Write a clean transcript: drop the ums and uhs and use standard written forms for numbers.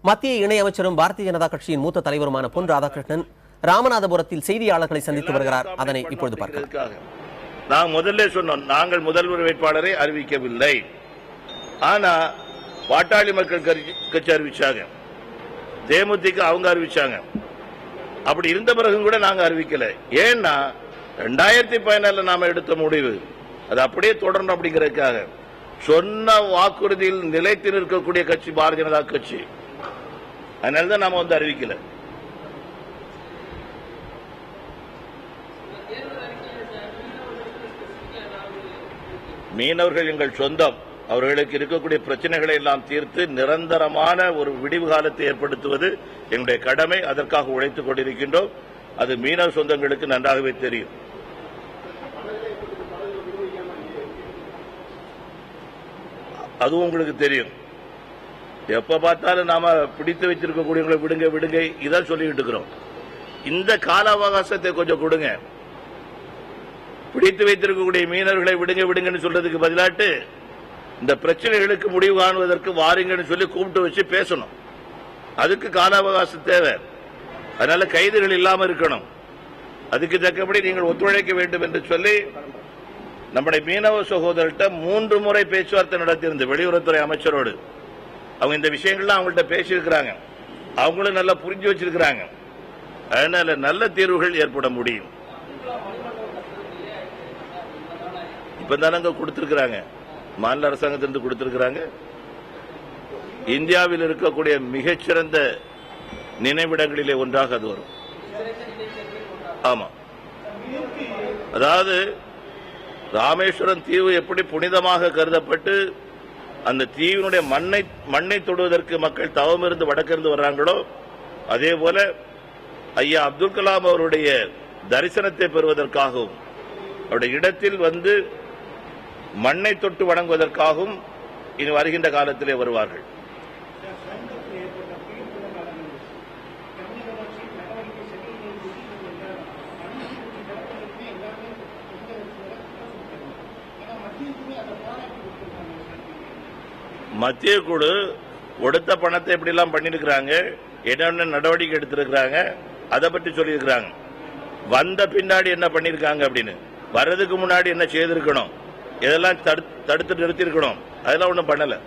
மத்திய இணையமைச்சரும் பாரதிய ஜனதா கட்சியின் மூத்த தலைவருமான பொன் ராதாகிருஷ்ணன் ராமநாதபுரத்தில் செய்தியாளர்களை சந்தித்து வருகிறார். அதனை இப்பொழுது பார்க்கலாம். நான் முதல்ல சொன்னோம், நாங்கள் முதல்வர் வேட்பாளரை அறிவிக்கவில்லை. ஆனா பாட்டாளி மக்கள் கட்சி அறிவிச்சாங்க, தேமுதிக அவங்க அறிவிச்சாங்க. அப்படி இருந்த பிறகும் கூட நாங்க அறிவிக்கல. ஏன்னா 2014 நாம எடுத்த முடிவு அது அப்படியே தொடரணும் அப்படிங்கறதுக்காக. சொன்ன வாக்குறுதியில் நிலைத்து நிற்கக்கூடிய கட்சி பாரதிய ஜனதா கட்சி. அதனாலதான் நாம அறிவிக்கல. மீனவர்கள் எங்கள் சொந்தம். அவர்களுக்கு இருக்கக்கூடிய பிரச்சனைகளை எல்லாம் தீர்த்து நிரந்தரமான ஒரு விடிவு காலத்தை ஏற்படுத்துவது எங்களுடைய கடமை. அதற்காக உழைத்துக் கொண்டிருக்கின்றோம். அது மீனவ சொந்தங்களுக்கு நன்றாகவே தெரியும். அதுவும் உங்களுக்கு தெரியும். எப்ப பார்த்தாலும் நாம பிடித்து வச்சிருக்கக்கூடியவங்களை விடுங்க விடுங்க இதான் சொல்லிட்டு இருக்கிறோம். இந்த கால அவகாசத்தை கொஞ்சம் கொடுங்க. பிடித்து வைத்திருக்கக்கூடிய மீனவர்களை விடுங்க விடுங்கன்னு சொல்றதுக்கு பதிலாட்டு இந்த பிரச்சனைகளுக்கு முடிவு காணுவதற்கு வாருங்கன்னு சொல்லி கூப்பிட்டு வச்சு பேசணும். அதுக்கு கால அவகாசம் தேவை. அதனால கைதுகள் இல்லாம இருக்கணும். அதுக்கு தக்கபடி நீங்கள் ஒத்துழைக்க வேண்டும் என்று சொல்லி நம்முடைய மீனவ சகோதரர்கிட்ட 3 முறை பேச்சுவார்த்தை நடத்தியிருந்த வெளியுறவுத்துறை அமைச்சரோடு. அவங்க இந்த விஷயங்கள்லாம் அவங்கள்ட்ட பேசியிருக்கிறாங்க. அவங்களும் நல்லா புரிஞ்சு வச்சிருக்கிறாங்க. அதனால நல்ல தீர்வுகள் ஏற்பட முடியும். இப்பதானங்க கொடுத்திருக்கிறாங்க, மாநில அரசாங்கத்திலிருந்து கொடுத்திருக்கிறாங்க. இந்தியாவில் இருக்கக்கூடிய மிகச்சிறந்த நினைவிடங்களிலே ஒன்றாக அது வரும். ஆமா, அதாவது ராமேஸ்வரம் தீவு எப்படி புனிதமாக கருதப்பட்டு அந்த தீவினுடைய மண்ணை தொடுவதற்கு மக்கள் தவம் இருந்து வடக்கிருந்து வர்றாங்களோ, அதே போல ஐயா அப்துல் கலாம் அவருடைய தரிசனத்தை பெறுவதற்காகவும் அவருடைய இடத்தில் மண்ணை தொட்டு வணங்குவதற்காகவும் இனி வருகின்ற காலத்திலே வருவார்கள். மத்திய குழு கொடுத்த பணத்தை எப்படி எல்லாம் பண்ணிருக்கிறாங்க, என்னென்ன நடவடிக்கை எடுத்திருக்கிறாங்க, அதை பற்றி சொல்லியிருக்கிறாங்க. வந்த பின்னாடி என்ன பண்ணிருக்காங்க அப்படின்னு, வர்றதுக்கு முன்னாடி என்ன செய்திருக்கணும், இதெல்லாம் தடுத்து நிறுத்தி இருக்கணும். அதெல்லாம் ஒன்றும் பண்ணல.